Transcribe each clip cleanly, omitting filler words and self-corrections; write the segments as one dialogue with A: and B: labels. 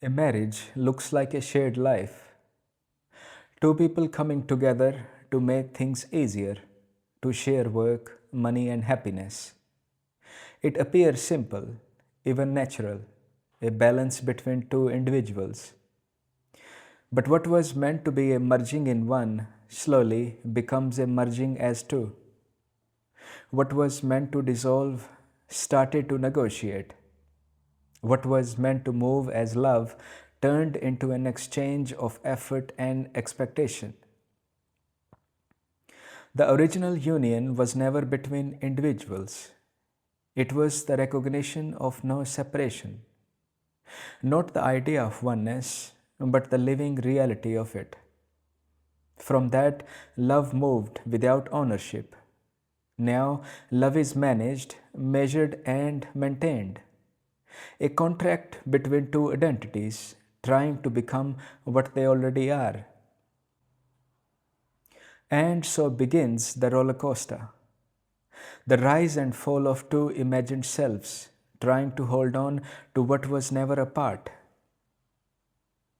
A: A marriage looks like a shared life. Two people coming together to make things easier, to share work, money, and happiness. It appears simple, even natural, a balance between two individuals. But what was meant to be a merging in one slowly becomes a merging as two. What was meant to dissolve started to negotiate. What was meant to move as love turned into an exchange of effort and expectation. The original union was never between individuals. It was the recognition of no separation, not the idea of oneness, but the living reality of it. From that, love moved without ownership. Now, love is managed, measured, and maintained. A contract between two identities trying to become what they already are. And so begins the roller coaster. The rise and fall of two imagined selves trying to hold on to what was never apart.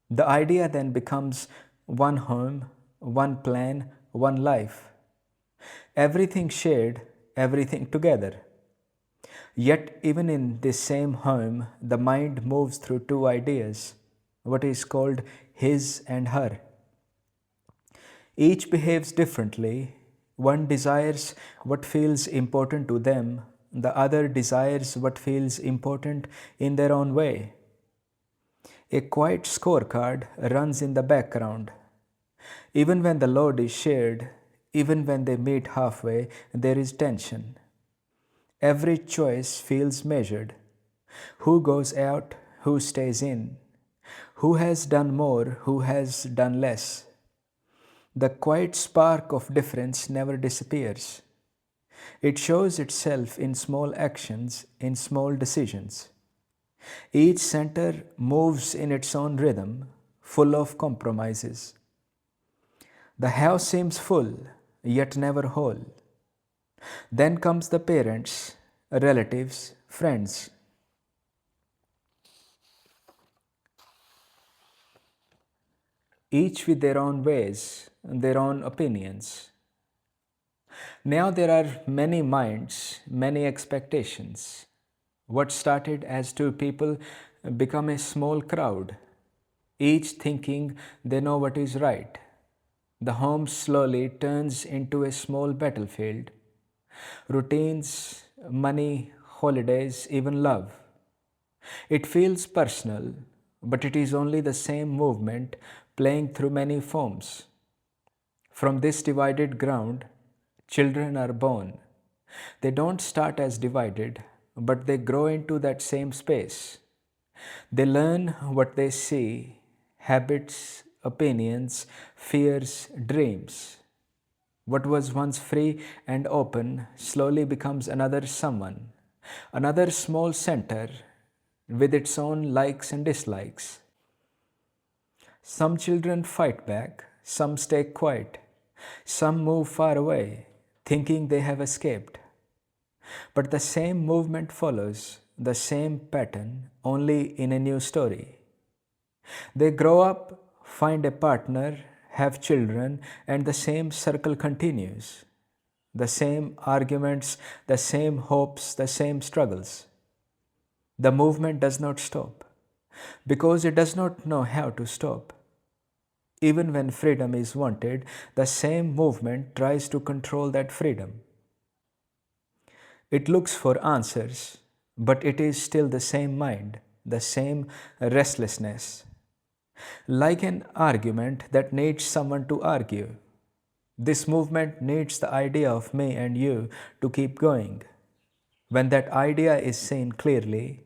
A: The idea then becomes one home, one plan, one life. Everything shared, everything together. Yet, even in this same home, the mind moves through two ideas, what is called his and her. Each behaves differently. One desires what feels important to them, the other desires what feels important in their own way. A quiet scorecard runs in the background. Even when the load is shared, even when they meet halfway, there is tension. Every choice feels measured. Who goes out, who stays in, who has done more, who has done less. The quiet spark of difference never disappears. It shows itself in small actions, in small decisions. Each center moves in its own rhythm, full of compromises. The house seems full, yet never whole. Then comes the parents, relatives, friends. Each with their own ways, their own opinions. Now there are many minds, many expectations. What started as two people become a small crowd, each thinking they know what is right. The home slowly turns into a small battlefield. Routines, money, holidays, even love. It feels personal, but it is only the same movement playing through many forms. From this divided ground, children are born. They don't start as divided, but they grow into that same space. They learn what they see, habits, opinions, fears, dreams. What was once free and open slowly becomes another someone, another small center with its own likes and dislikes. Some children fight back, some stay quiet, some move far away, thinking they have escaped. But the same movement follows the same pattern, only in a new story. They grow up, find a partner, have children, and the same circle continues. The same arguments, the same hopes, the same struggles. The movement does not stop because it does not know how to stop. Even when freedom is wanted, the same movement tries to control that freedom. It looks for answers, but it is still the same mind, the same restlessness. Like an argument that needs someone to argue. This movement needs the idea of me and you to keep going. When that idea is seen clearly,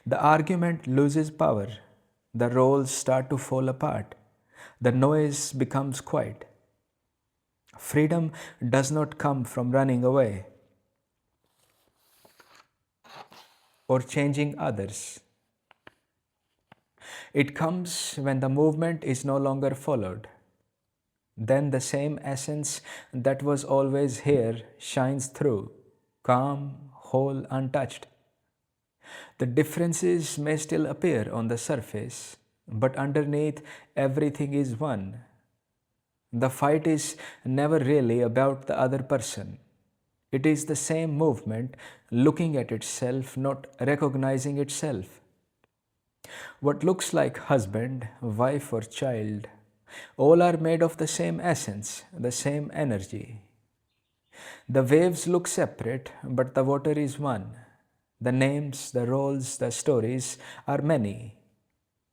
A: the argument loses power. The roles start to fall apart. The noise becomes quiet. Freedom does not come from running away or changing others. It comes when the movement is no longer followed. Then the same essence that was always here shines through, calm, whole, untouched. The differences may still appear on the surface, but underneath everything is one. The fight is never really about the other person. It is the same movement looking at itself, not recognizing itself. What looks like husband, wife, or child, all are made of the same essence, the same energy. The waves look separate, but the water is one. The names, the roles, the stories are many,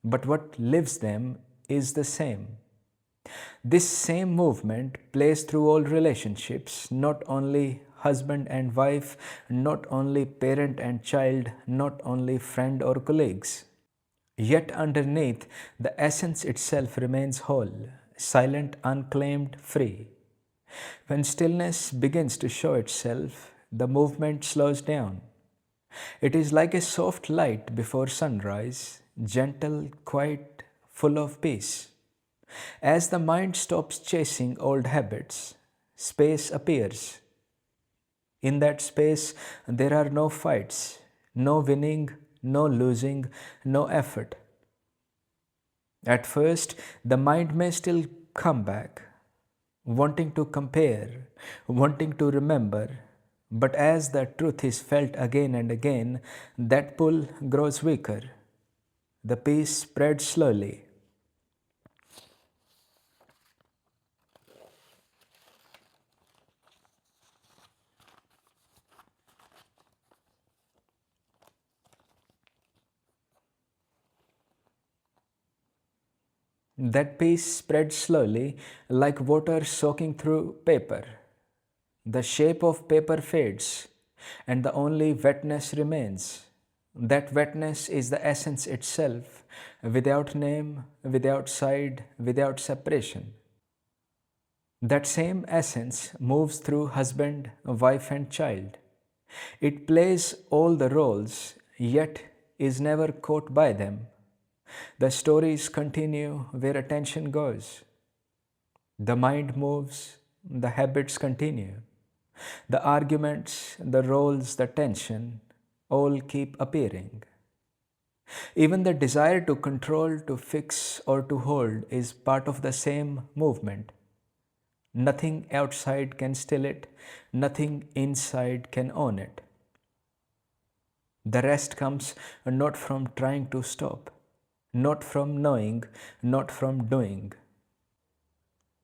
A: but what lives them is the same. This same movement plays through all relationships, not only husband and wife, not only parent and child, not only friend or colleagues. Yet underneath, the essence itself remains whole, silent, unclaimed, free. When stillness begins to show itself, the movement slows down. It is like a soft light before sunrise, gentle, quiet, full of peace. As the mind stops chasing old habits, space appears. In that space, there are no fights, no winning, no losing, no effort. At first, the mind may still come back, wanting to compare, wanting to remember, but as the truth is felt again and again, that pull grows weaker. The peace spreads slowly. That peace spreads slowly like water soaking through paper. The shape of paper fades, and the only wetness remains. That wetness is the essence itself, without name, without side, without separation. That same essence moves through husband, wife, and child. It plays all the roles, yet is never caught by them. The stories continue where attention goes. The mind moves, the habits continue. The arguments, the roles, the tension all keep appearing. Even the desire to control, to fix, or to hold is part of the same movement. Nothing outside can still it, nothing inside can own it. The rest comes not from trying to stop, not from knowing, not from doing.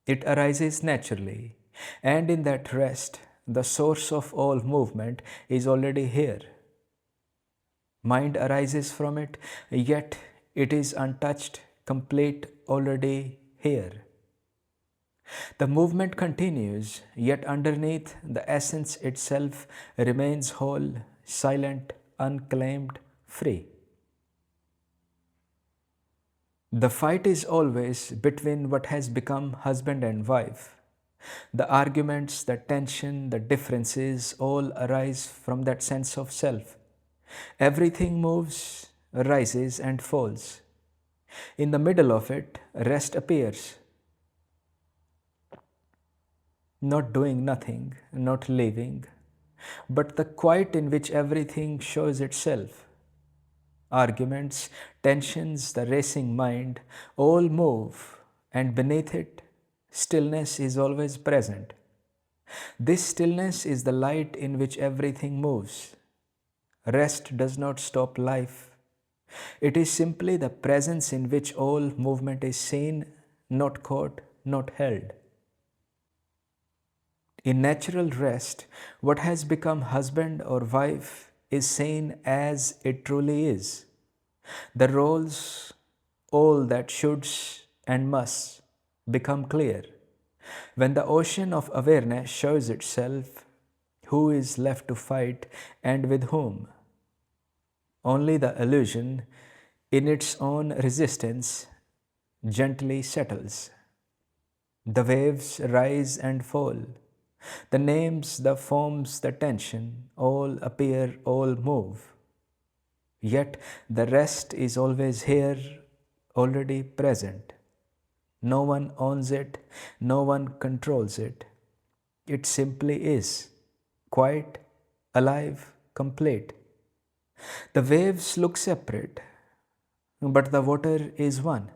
A: It arises naturally, and in that rest, the source of all movement is already here. Mind arises from it, yet it is untouched, complete, already here. The movement continues, yet underneath, the essence itself remains whole, silent, unclaimed, free. The fight is always between what has become husband and wife. The arguments, the tension, the differences all arise from that sense of self. Everything moves, rises, and falls. In the middle of it, rest appears. Not doing nothing, not living, but the quiet in which everything shows itself. Arguments, tensions, the racing mind all move, and beneath it, stillness is always present. This stillness is the light in which everything moves. Rest does not stop life. It is simply the presence in which all movement is seen, not caught, not held. In natural rest, what has become husband or wife is seen as it truly is. The roles, all that shoulds and musts, become clear. When the ocean of awareness shows itself, who is left to fight and with whom? Only the illusion, in its own resistance, gently settles. The waves rise and fall. The names, the forms, the tension, all appear, all move. Yet the rest is always here, already present. No one owns it, no one controls it. It simply is, quiet, alive, complete. The waves look separate, but the water is one.